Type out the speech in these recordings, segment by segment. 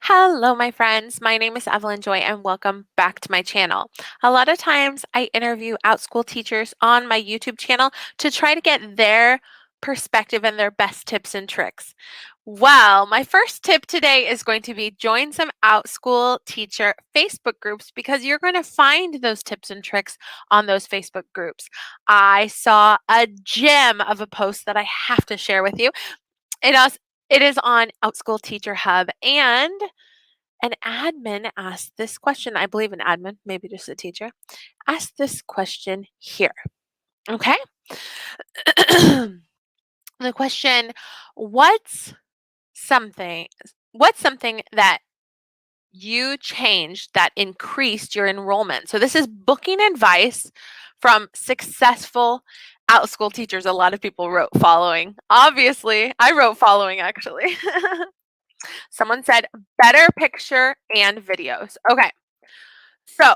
Hello, my friends. My name is Evelyn Joy, and welcome back to my channel. A lot of times I interview Outschool teachers on my YouTube channel to try to get their perspective and their best tips and tricks. Well, my first tip today is going to be join some Outschool teacher Facebook groups because you're going to find those tips and tricks on those Facebook groups. I saw a gem of a post that I have to share with you. It is, it is on Outschool Teacher Hub, and an admin asked this question. I believe an admin, maybe just a teacher, asked this question here. Okay. The question, what's something what's something that you changed that increased your enrollment? So this is booking advice from successful Outschool teachers. A lot of people wrote following. Obviously, I wrote following actually. Someone said better picture and videos. Okay. So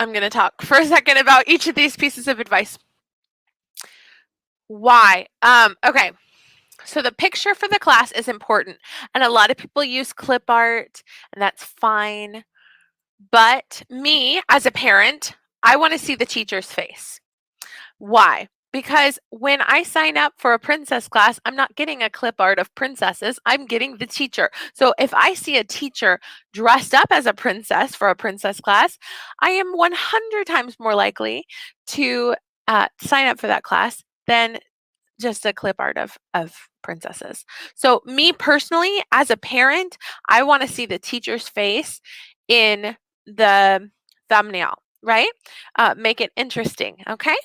I'm going to talk for a second about each of these pieces of advice. Why? Okay. So the picture for the class is important, and a lot of people use clip art, and that's fine. But me, as a parent, I want to see the teacher's face. Why? Because when I sign up for a princess class, I'm not getting a clip art of princesses. I'm getting the teacher. So if I see a teacher dressed up as a princess for a princess class, I am 100 times more likely to sign up for that class than just a clip art of princesses. So me personally, as a parent, I want to see the teacher's face in the thumbnail, right? Make it interesting, okay?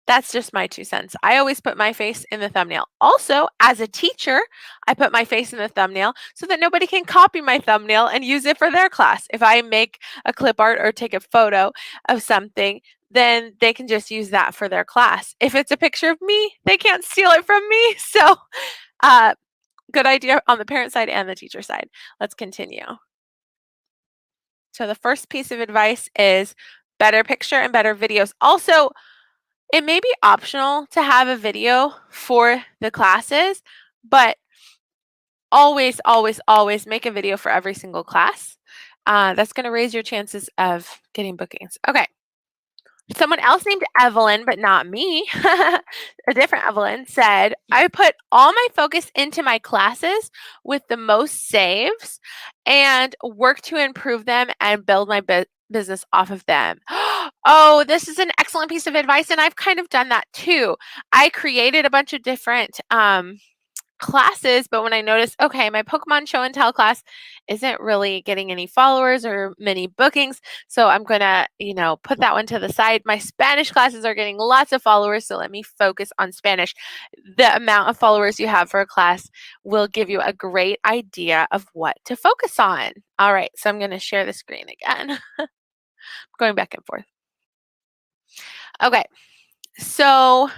That's just my 2 cents. I always put my face in the thumbnail. Also, as a teacher, I put my face in the thumbnail so that nobody can copy my thumbnail and use it for their class. If I make a clip art or take a photo of something, then they can just use that for their class. If it's a picture of me, they can't steal it from me. So, uh, good idea on the parent side and the teacher side. Let's continue. So the first piece of advice is better picture and better videos. Also, it may be optional to have a video for the classes, but always, always, always make a video for every single class. That's going to raise your chances of getting bookings. Okay. Someone else named Evelyn, but not me, a different Evelyn, said, I put all my focus into my classes with the most saves and work to improve them and build my business off of them. Oh, this is an excellent piece of advice, and I've kind of done that too. I created a bunch of different classes, but when I noticed, okay, my Pokemon show and tell class isn't really getting any followers or many bookings, so I'm gonna, put that one to the side. My Spanish classes are getting lots of followers, so let me focus on Spanish. The amount of followers you have for a class will give you a great idea of what to focus on. All right, so I'm gonna share the screen again. Going back and forth. Okay, so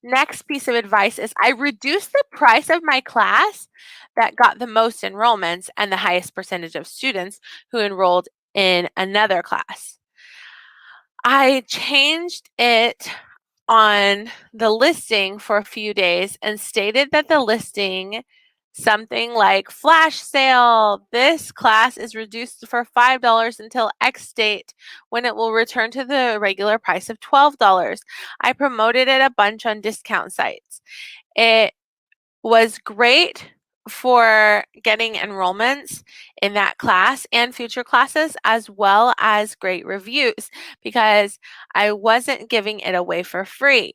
next piece of advice is I reduced the price of my class that got the most enrollments and the highest percentage of students who enrolled in another class. I changed it on the listing for a few days and stated that the listing something like flash sale. This class is reduced for $5 until X date when it will return to the regular price of $12. I promoted it a bunch on discount sites. It was great for getting enrollments in that class and future classes, as well as great reviews, because I wasn't giving it away for free.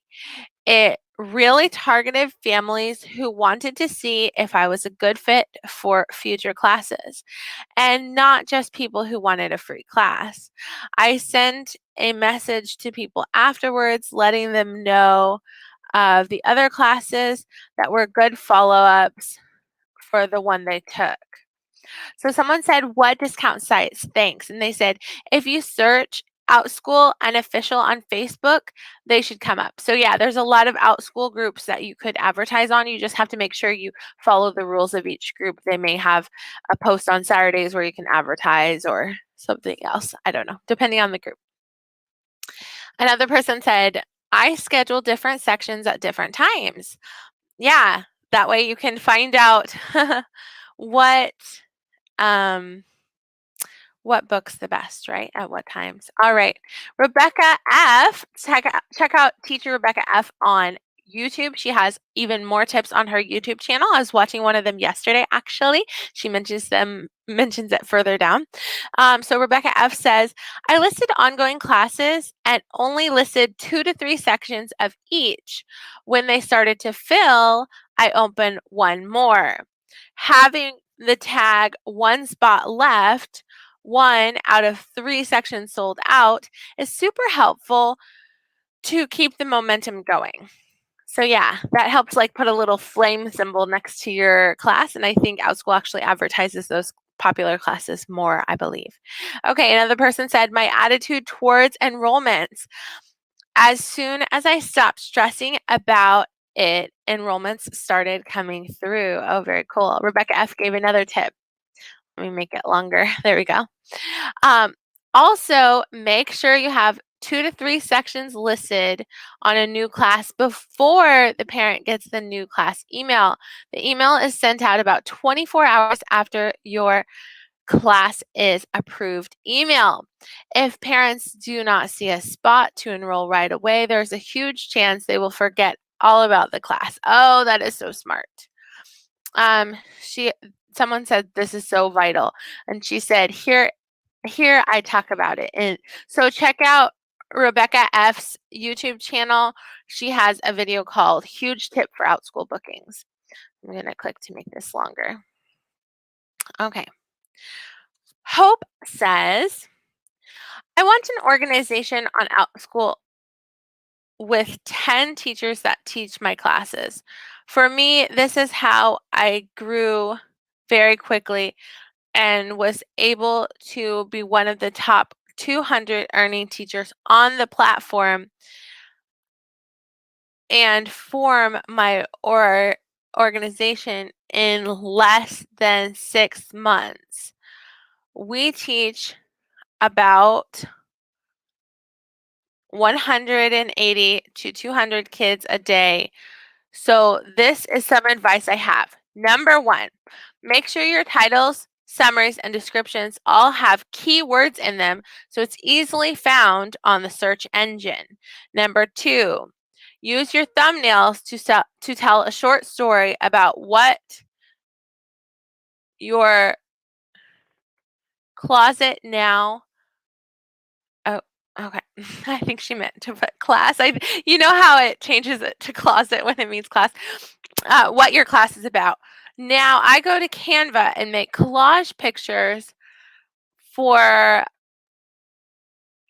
It really targeted families who wanted to see if I was a good fit for future classes and not just people who wanted a free class. I sent a message to people afterwards letting them know of the other classes that were good follow-ups for the one they took. So someone said, what discount sites? Thanks. And they said, if you search Outschool Unofficial on Facebook, they should come up. So yeah, there's a lot of Outschool groups that you could advertise on. You just have to make sure you follow the rules of each group. They may have a post on Saturdays where you can advertise or something else. I don't know, depending on the group. Another person said, I schedule different sections at different times. Yeah, that way you can find out what what book's the best, right? At what times? All right. Rebecca F. Check out Teacher Rebecca F. on YouTube. She has even more tips on her YouTube channel. I was watching one of them yesterday, actually. She mentions it further down. So Rebecca F. says, I listed ongoing classes and only listed 2 to 3 sections of each. When they started to fill, I opened one more. Having the tag one spot left, 1 out of 3 sections sold out, is super helpful to keep the momentum going. So yeah, that helps like put a little flame symbol next to your class. And I think Outschool actually advertises those popular classes more, I believe. Okay, another person said, my attitude towards enrollments. As soon as I stopped stressing about it, enrollments started coming through. Oh, very cool. Rebecca F. gave another tip. Let me make it longer. There we go. Also, make sure you have 2 to 3 sections listed on a new class before the parent gets the new class email. The email is sent out about 24 hours after your class is approved email. If parents do not see a spot to enroll right away, there's a huge chance they will forget all about the class. Oh, that is so smart. Someone said this is so vital, and she said, here I talk about it. And so check out Rebecca F's YouTube channel. She has a video called Huge Tip for Outschool Bookings. I'm going to click to make this longer. Okay. Hope says, I want an organization on Outschool with 10 teachers that teach my classes. For me, this is how I grew very quickly and was able to be one of the top 200 earning teachers on the platform and form my organization in less than 6 months. We teach about 180 to 200 kids a day. So this is some advice I have. Number 1, make sure your titles, summaries, and descriptions all have keywords in them so it's easily found on the search engine. Number 2, use your thumbnails to tell a short story about what your closet now. Oh, okay. I think she meant to put class. You know how it changes it to closet when it means class. What your class is about. Now I go to Canva and make collage pictures for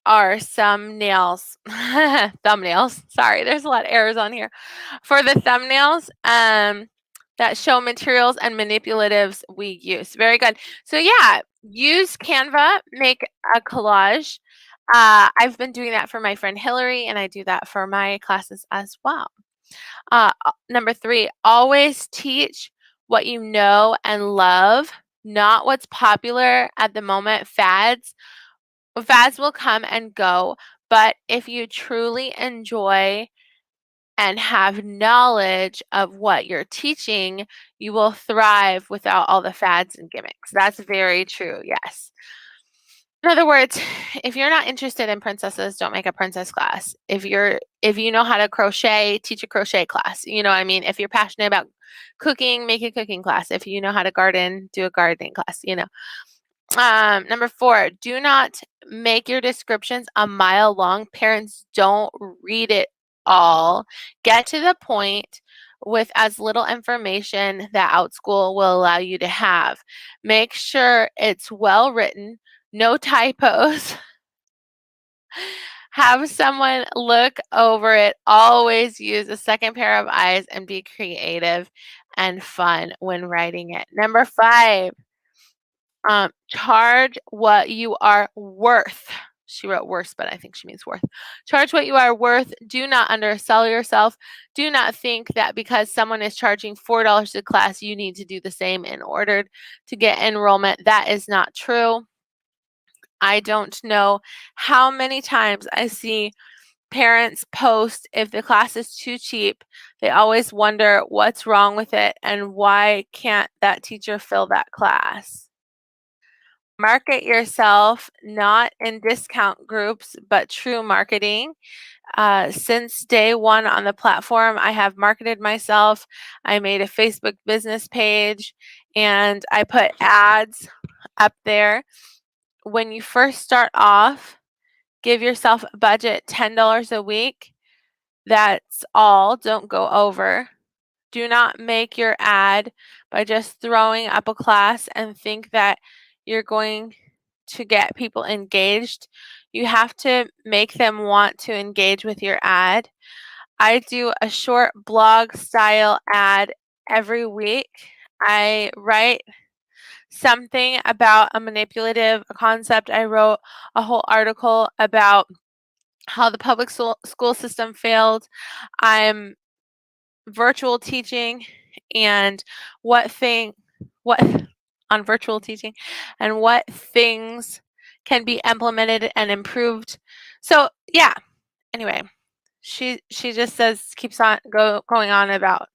our thumbnails. Thumbnails. Sorry, there's a lot of errors on here. For the thumbnails that show materials and manipulatives we use. Very good. So yeah, use Canva, make a collage. I've been doing that for my friend Hillary, and I do that for my classes as well. Number 3, always teach what you know and love, not what's popular at the moment. Fads will come and go, but if you truly enjoy and have knowledge of what you're teaching, you will thrive without all the fads and gimmicks. That's very true, yes. In other words, if you're not interested in princesses, don't make a princess class. If you know how to crochet, teach a crochet class. You know what I mean? If you're passionate about cooking, make a cooking class. If you know how to garden, do a gardening class, you know. Number 4, do not make your descriptions a mile long. Parents don't read it all. Get to the point with as little information that Outschool will allow you to have. Make sure it's well written, no typos. Have someone look over it. Always use a second pair of eyes and be creative and fun when writing it. Number 5, charge what you are worth. She wrote worse, but I think she means worth. Charge what you are worth. Do not undersell yourself. Do not think that because someone is charging $4 a class, you need to do the same in order to get enrollment. That is not true. I don't know how many times I see parents post if the class is too cheap. They always wonder what's wrong with it and why can't that teacher fill that class. Market yourself not in discount groups, but true marketing. Since day one on the platform, I have marketed myself. I made a Facebook business page and I put ads up there. When you first start off, give yourself a budget $10 a week. That's all. Don't go over. Do not make your ad by just throwing up a class and think that you're going to get people engaged. You have to make them want to engage with your ad. I do a short blog style ad every week. I write something about a manipulative concept. I wrote a whole article about how the public school system failed. I'm virtual teaching and what on virtual teaching and what things can be implemented and improved. So yeah, anyway, she just keeps on going on about,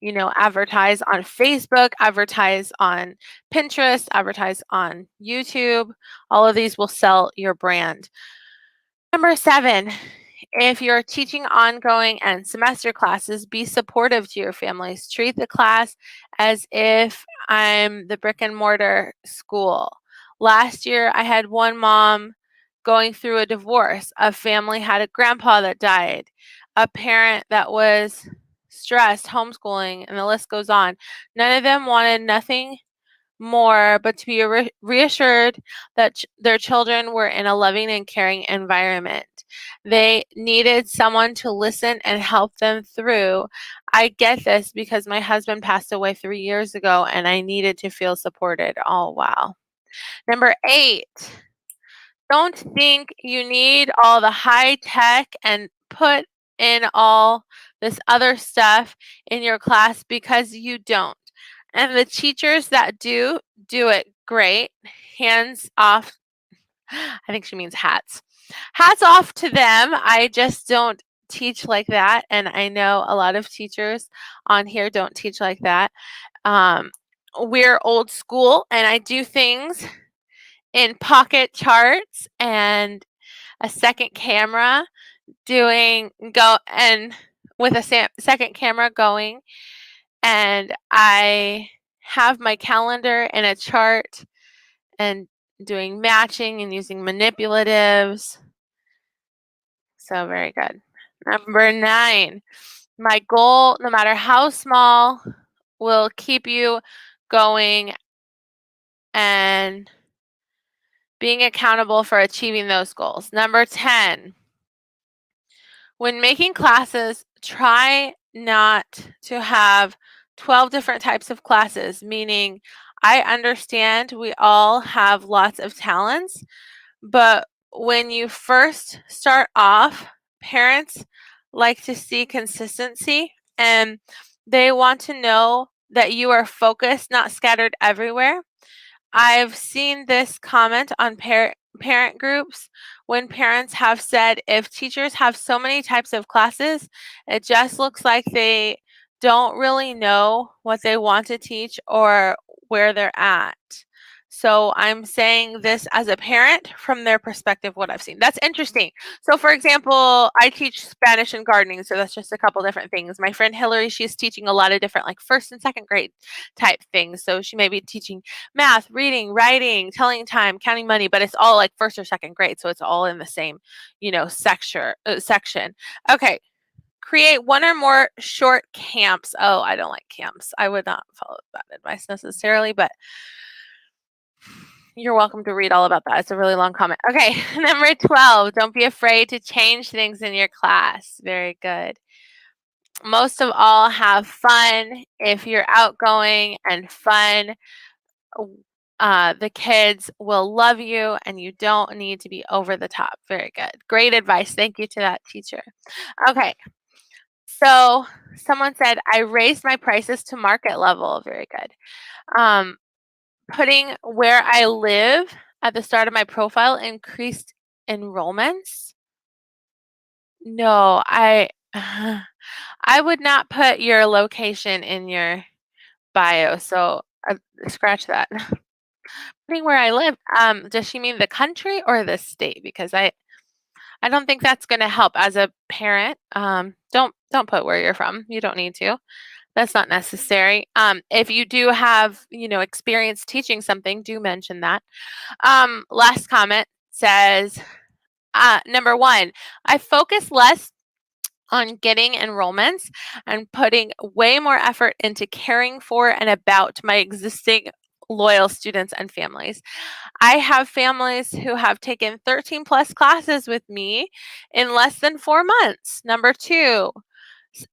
advertise on Facebook, advertise on Pinterest, advertise on YouTube. All of these will sell your brand. Number 7, if you're teaching ongoing and semester classes, be supportive to your families. Treat the class as if I'm the brick and mortar school. Last year, I had one mom going through a divorce. A family had a grandpa that died, a parent that was stressed, homeschooling, and the list goes on. None of them wanted nothing more, but to be reassured that their children were in a loving and caring environment. They needed someone to listen and help them through. I get this because my husband passed away 3 years ago and I needed to feel supported. Oh, wow. Number 8, don't think you need all the high tech and put in all this other stuff in your class, because you don't. And the teachers that do it great. Hands off. I think she means hats. Hats off to them. I just don't teach like that. And I know a lot of teachers on here don't teach like that. We're old school, and I do things in pocket charts and a second camera with a second camera going, and I have my calendar in a chart and doing matching and using manipulatives. So very good. Number 9, my goal, no matter how small, will keep you going and being accountable for achieving those goals. Number 10, when making classes, try not to have 12 different types of classes, meaning I understand we all have lots of talents, but when you first start off, parents like to see consistency and they want to know that you are focused, not scattered everywhere. I've seen this comment on parent groups when parents have said if teachers have so many types of classes, it just looks like they don't really know what they want to teach or where they're at. So I'm saying this as a parent from their perspective, what I've seen. That's interesting. So for example, I teach Spanish and gardening, so that's just a couple different things. My friend Hillary, she's teaching a lot of different like first and second grade type things. So she may be teaching math, reading, writing, telling time, counting money, but it's all like first or second grade. So it's all in the same, section. Okay. Create one or more short camps. Oh, I don't like camps. I would not follow that advice necessarily, but you're welcome to read all about that. It's a really long comment. Okay. Number 12, don't be afraid to change things in your class. Very good. Most of all, have fun. If you're outgoing and fun, the kids will love you and you don't need to be over the top. Very good. Great advice. Thank you to that teacher. Okay. So someone said, I raised my prices to market level. Very good. Putting where I live at the start of my profile increased enrollments. No, I would not put your location in your bio. So scratch that. Putting where I live, does she mean the country or the state? Because I don't think that's gonna help as a parent. Don't put where you're from. You don't need to. That's not necessary. If you do have, experience teaching something, do mention that. Last comment says, number one, I focus less on getting enrollments and putting way more effort into caring for and about my existing loyal students and families. I have families who have taken 13 plus classes with me in less than 4 months. Number two,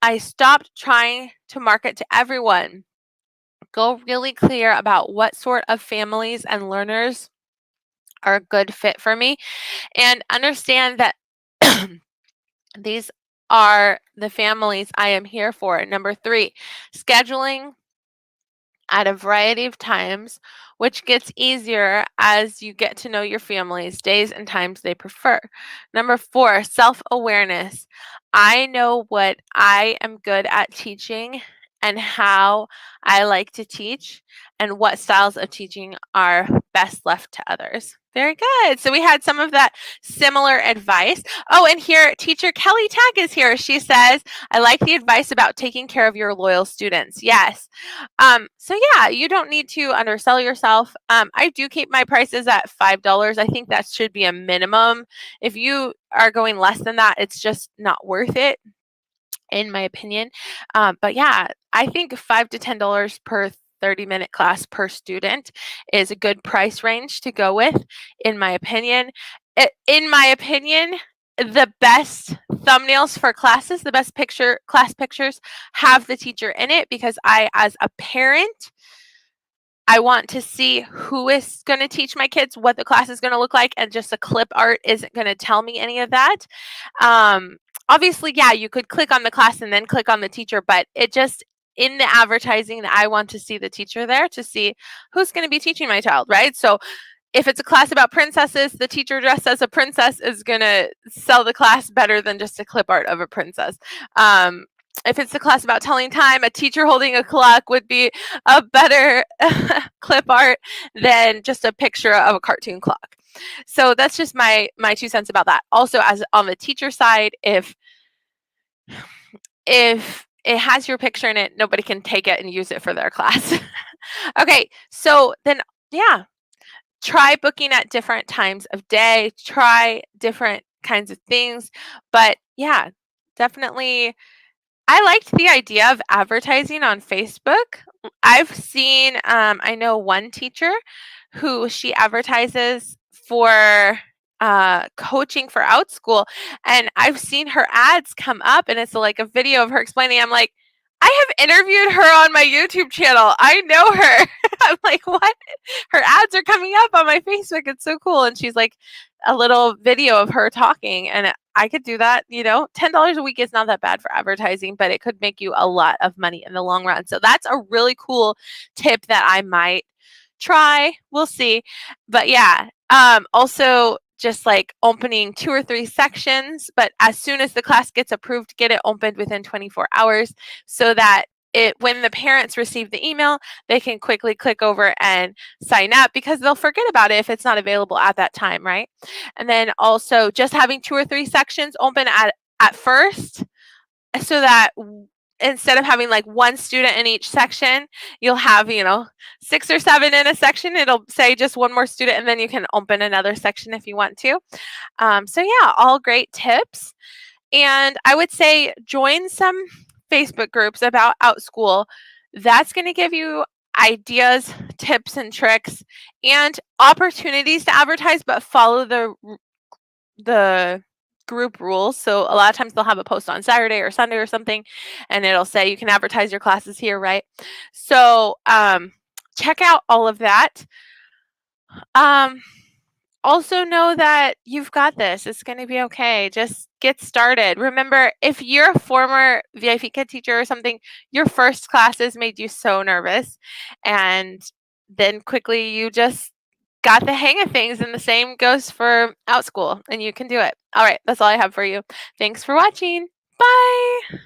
I stopped trying to market to everyone. Go really clear about what sort of families and learners are a good fit for me, and understand that these are the families I am here for. Number three, scheduling at a variety of times, which gets easier as you get to know your family's days and times they prefer. Number four, self awareness. I know what I am good at teaching and how I like to teach, and what styles of teaching are best left to others. Very good. So we had some of that similar advice. Oh, and here, teacher Kelly Tag is here. She says, I like the advice about taking care of your loyal students. Yes. So yeah, you don't need to undersell yourself. I do keep my prices at $5. I think that should be a minimum. If you are going less than that, it's just not worth it, in my opinion. But yeah, I think $5 to $10 per 30-minute class per student is a good price range to go with, in my opinion. The best thumbnails for classes, the best class pictures have the teacher in it, because I, as a parent, I want to see who is going to teach my kids, what the class is going to look like, and just a clip art isn't going to tell me any of that. Obviously, yeah, you could click on the class and then click on the teacher, but it just, in the advertising, I want to see the teacher there to see who's going to be teaching my child, right? So if it's a class about princesses, the teacher dressed as a princess is going to sell the class better than just a clip art of a princess. If it's a class about telling time, a teacher holding a clock would be a better clip art than just a picture of a cartoon clock. So that's just my 2 cents about that. Also, as on the teacher side, if it has your picture in it, nobody can take it and use it for their class. Okay, so then, yeah, try booking at different times of day, try different kinds of things. But yeah, definitely, I liked the idea of advertising on Facebook. I've seen, I know one teacher who she advertises for coaching for Outschool, and I've seen her ads come up, and it's like a video of her explaining. I'm like, I have interviewed her on my YouTube channel. I know her. I'm like, what? Her ads are coming up on my Facebook. It's so cool. And she's like, a little video of her talking, and I could do that. $10 a week is not that bad for advertising, but it could make you a lot of money in the long run. So that's a really cool tip that I might try. We'll see. But yeah, also just like opening 2 or 3 sections, but as soon as the class gets approved, get it opened within 24 hours, so that when the parents receive the email, they can quickly click over and sign up, because they'll forget about it if it's not available at that time, right? And then also just having 2 or 3 sections open at first, so that instead of having like one student in each section, you'll have 6 or 7 in a section. It'll say just one more student, and then you can open another section if you want to. So yeah, all great tips. And I would say join some Facebook groups about Outschool. That's going to give you ideas, tips, and tricks, and opportunities to advertise, but follow the group rules. So a lot of times they'll have a post on Saturday or Sunday or something, and it'll say you can advertise your classes here, right? So check out all of that. Also know that you've got this. It's going to be okay. Just get started. Remember, if you're a former VIP Kid teacher or something, your first classes made you so nervous, and then quickly you just got the hang of things, and the same goes for Outschool, and you can do it. All right, that's all I have for you. Thanks for watching. Bye.